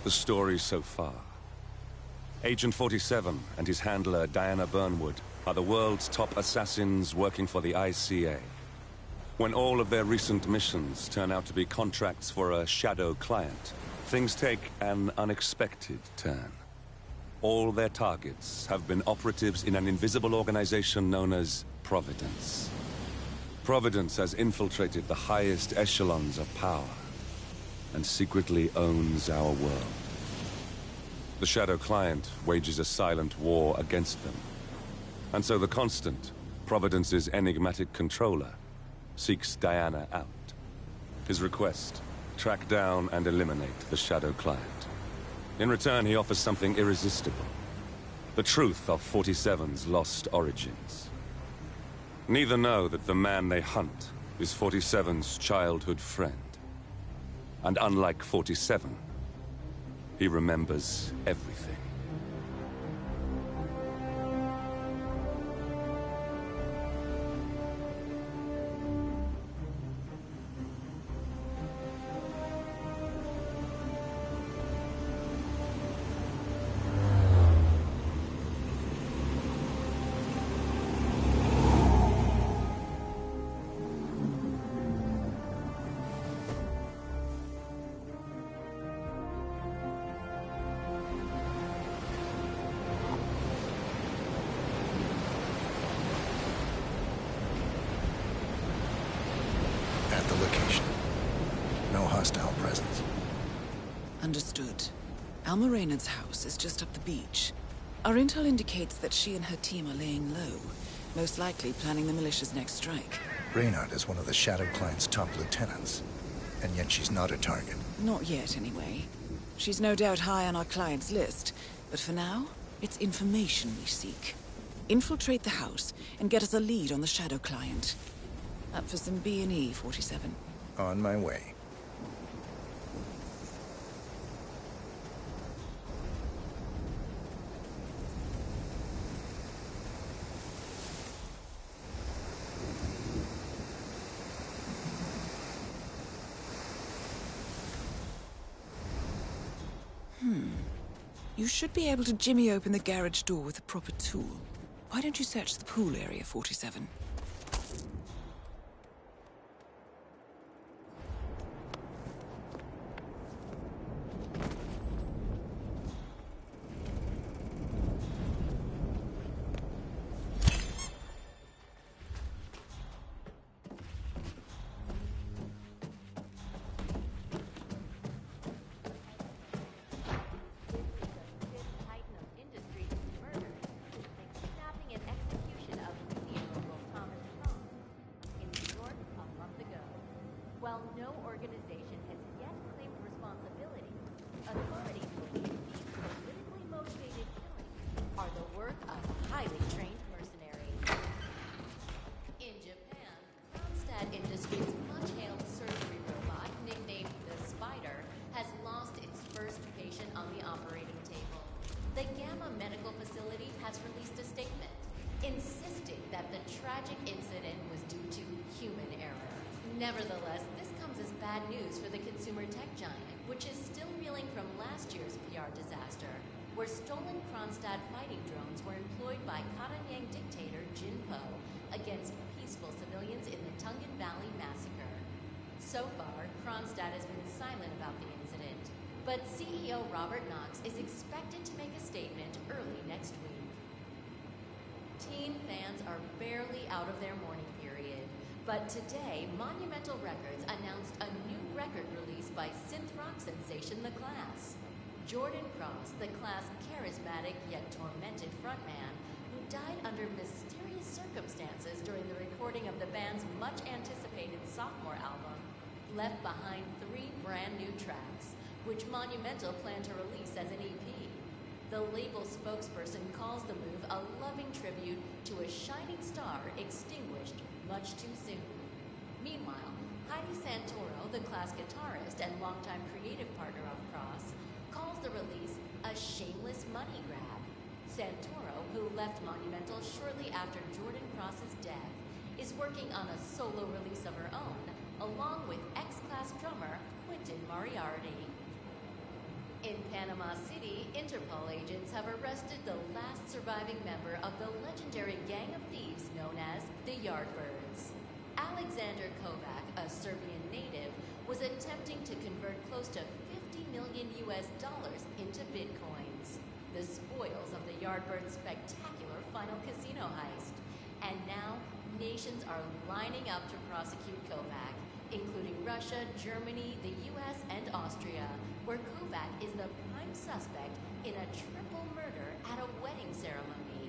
the story so far. Agent 47 and his handler, Diana Burnwood, are the world's top assassins working for the ICA. When all of their recent missions turn out to be contracts for a shadow client, things take an unexpected turn. All their targets have been operatives in an invisible organization known as Providence. Providence has infiltrated the highest echelons of power and secretly owns our world. The shadow client wages a silent war against them. And so the Constant, Providence's enigmatic controller, seeks Diana out. His request: track down and eliminate the shadow client. In return, he offers something irresistible: the truth of 47's lost origins. Neither know that the man they hunt is 47's childhood friend. And unlike 47, he remembers everything. At the location. No hostile presence. Understood. Alma Reynard's house is just up the beach. Our intel indicates that she and her team are laying low, most likely planning the militia's next strike. Reynard is one of the Shadow Client's top lieutenants, and yet she's not a target. Not yet, anyway. She's no doubt high on our client's list, but for now, it's information we seek. Infiltrate the house and get us a lead on the Shadow Client. Up for some B&E, 47. On my way. You should be able to jimmy open the garage door with a proper tool. Why don't you search the pool area, 47? While no organization has yet claimed responsibility, authorities believe these politically motivated killings are the work of highly trained mercenaries. In Japan, Kronstadt Industries' much-hailed surgery robot, nicknamed the Spider, has lost its first patient on the operating table. The Gamma Medical Facility has released a statement, insisting that the tragic incident was due to human error. Nevertheless, this comes as bad news for the consumer tech giant, which is still reeling from last year's PR disaster, where stolen Kronstadt fighting drones were employed by Karanyang dictator Jin Po against peaceful civilians in the Tungan Valley massacre. So far, Kronstadt has been silent about the incident, but CEO Robert Knox is expected to make a statement early next week. Teen fans are barely out of their mourning period. But today, Monumental Records announced a new record release by synth rock sensation The Class. Jordan Cross, The Class' charismatic yet tormented frontman, who died under mysterious circumstances during the recording of the band's much-anticipated sophomore album, left behind 3 brand new tracks, which Monumental plan to release as an EP. The label spokesperson calls the move a loving tribute to a shining star extinguished much too soon. Meanwhile, Heidi Santoro, the Class guitarist and longtime creative partner of Cross, calls the release a shameless money grab. Santoro, who left Monumental shortly after Jordan Cross's death, is working on a solo release of her own, along with ex-Class drummer Quentin Moriarty. In Panama City, Interpol agents have arrested the last surviving member of the legendary gang of thieves known as the Yardbirds. Aleksander Kovak, a Serbian native, was attempting to convert close to $50 million into bitcoins, the spoils of the Yardbirds' spectacular final casino heist. And now, nations are lining up to prosecute Kovak, including Russia, Germany, the US, and Austria, where Kovak is the prime suspect in a triple murder at a wedding ceremony.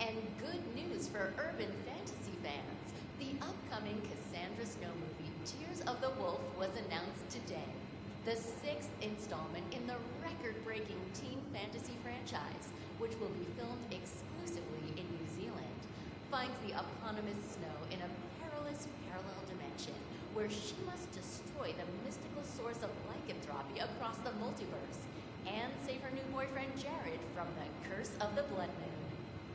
And good news for urban fantasy fans. The upcoming Cassandra Snow movie, Tears of the Wolf, was announced today. The 6th installment in the record-breaking teen fantasy franchise, which will be filmed exclusively in New Zealand, finds the eponymous Snow in a perilous parallel dimension where she must destroy the mystical source of lycanthropy across the multiverse and save her new boyfriend Jared from the curse of the Blood Moon.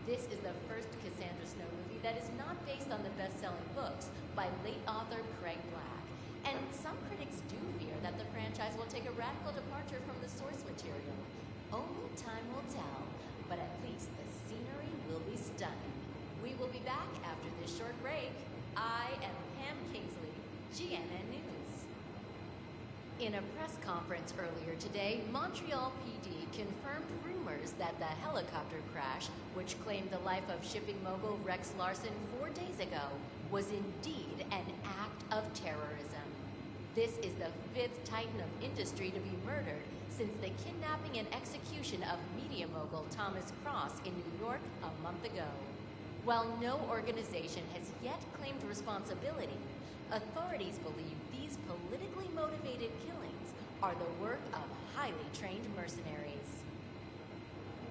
This is the first Cassandra Snow movie that is not based on the best-selling books by late author Craig Black, and some critics do fear that the franchise will take a radical departure from the source material. Only time will tell, but at least the scenery will be stunning. We will be back after this short break. I am Pam Kingsley, GNN News. In a press conference earlier today, Montreal PD confirmed rumors that the helicopter crash, which claimed the life of shipping mogul Rex Larson 4 days ago, was indeed an act of terrorism. This is the 5th titan of industry to be murdered since the kidnapping and execution of media mogul Thomas Cross in New York a month ago. While no organization has yet claimed responsibility, authorities believe these politically motivated killings are the work of highly trained mercenaries.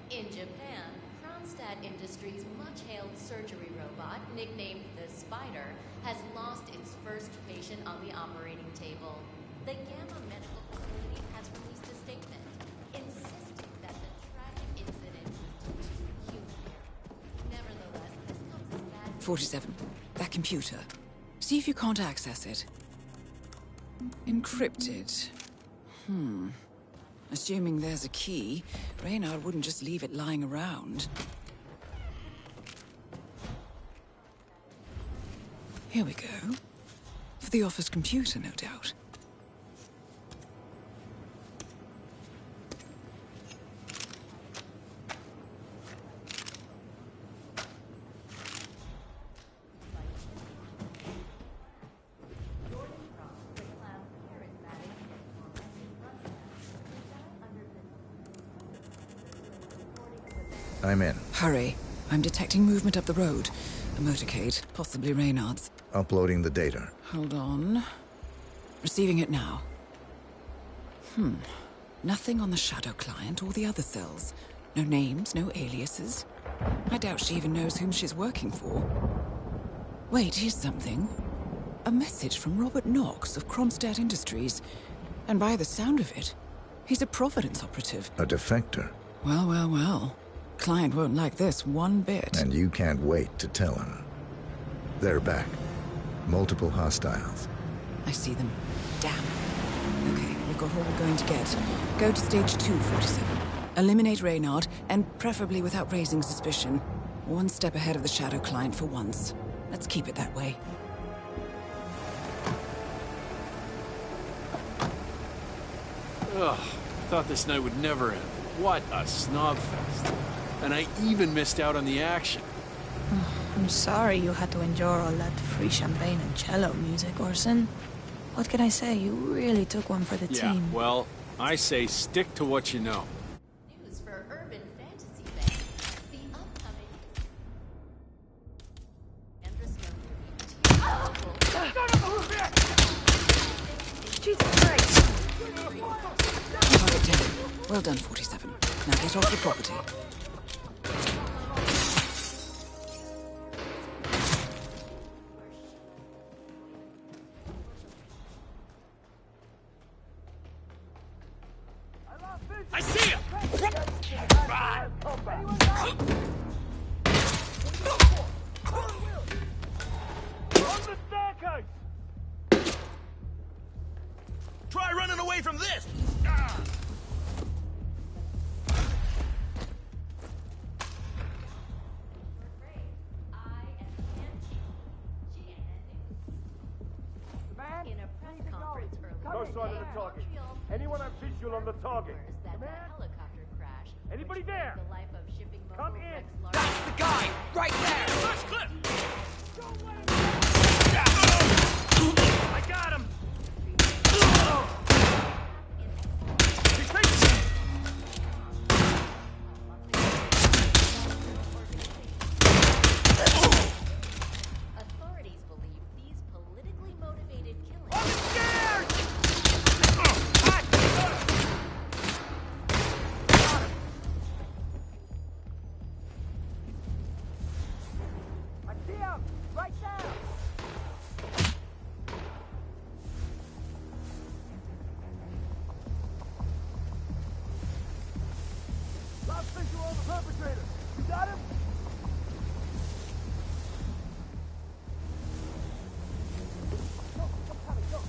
In Japan, Kronstadt Industries' much-hailed surgery robot, nicknamed the Spider, has lost its first patient on the operating table. The Gamma Medical Facility has released a statement insisting that the tragic incident was due to human error. Nevertheless, this comes as bad 47. That computer. See if you can't access it. Encrypted. Assuming there's a key, Reynard wouldn't just leave it lying around. Here we go. For the office computer, no doubt. I'm in. Hurry. I'm detecting movement up the road. A motorcade, possibly Reynard's. Uploading the data. Hold on. Receiving it now. Nothing on the Shadow client or the other cells. No names, no aliases. I doubt she even knows whom she's working for. Wait, here's something. A message from Robert Knox of Kronstadt Industries. And by the sound of it, he's a Providence operative. A defector. Well, well, well. Client won't like this one bit. And you can't wait to tell him. They're back. Multiple hostiles. I see them. Damn. Okay, we've got all we're going to get. Go to stage 2, 47. Eliminate Reynard, and preferably without raising suspicion. One step ahead of the Shadow client for once. Let's keep it that way. Ugh, thought this night would never end. What a snobfest. And I even missed out on the action. I'm sorry you had to endure all that free champagne and cello music, Orson. What can I say? You really took one for the Yeah, team. well, I say stick to what you know. news for urban fantasy fans. The upcoming Jesus Christ! Target down. Well done, 47. Now get off the property. I see him! Try running away from this! sight of the target. Anyone have visual on the target? That the helicopter crash. Anybody which there? The life of shipping Come mogul in. Rex Larson. That's the guy! Right there! First clip! I got him! He's taking Authorities believe these politically motivated killings. I'm scared! I see him! Right there! Last visual on the perpetrator! You got him? Go, I'm coming, go!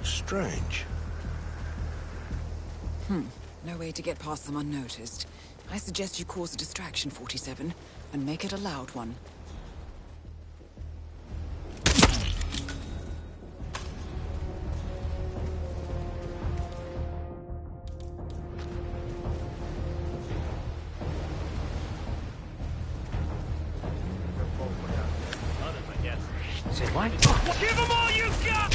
Strange. No way to get past them unnoticed. I suggest you cause a distraction, 47, and make it a loud one. Say what? Give them all you got!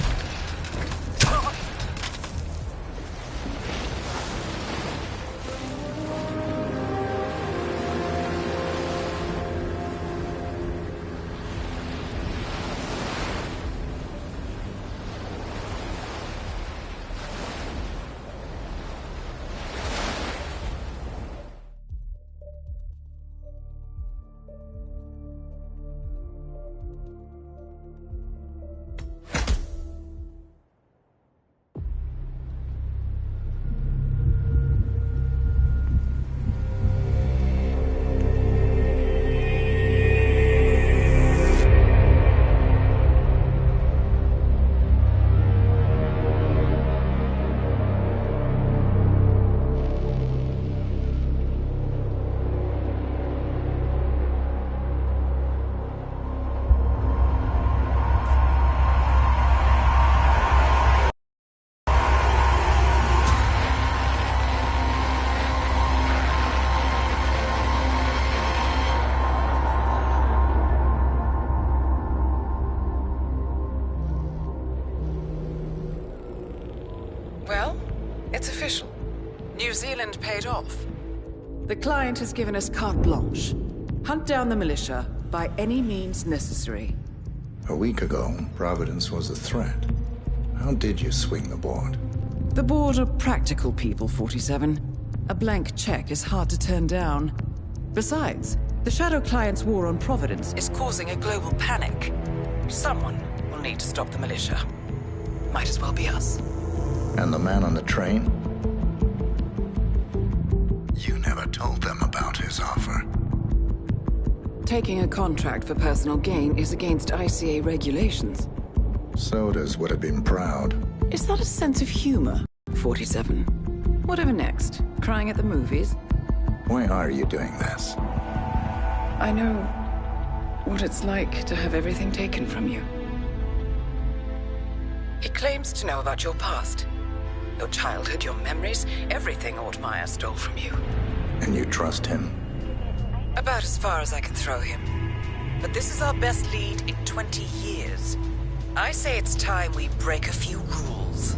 Well, it's official. New Zealand paid off. The client has given us carte blanche. Hunt down the militia by any means necessary. A week ago, Providence was a threat. How did you swing the board? The board are practical people, 47. A blank check is hard to turn down. Besides, the Shadow Client's war on Providence is causing a global panic. Someone will need to stop the militia. Might as well be us. And the man on the train? You never told them about his offer. Taking a contract for personal gain is against ICA regulations. Sodas would have been proud. Is that a sense of humor, 47? Whatever next? Crying at the movies? Why are you doing this? I know what it's like to have everything taken from you. He claims to know about your past. Your childhood, your memories, everything Ortmeyer stole from you. And you trust him? About as far as I can throw him. But this is our best lead in 20 years. I say it's time we break a few rules.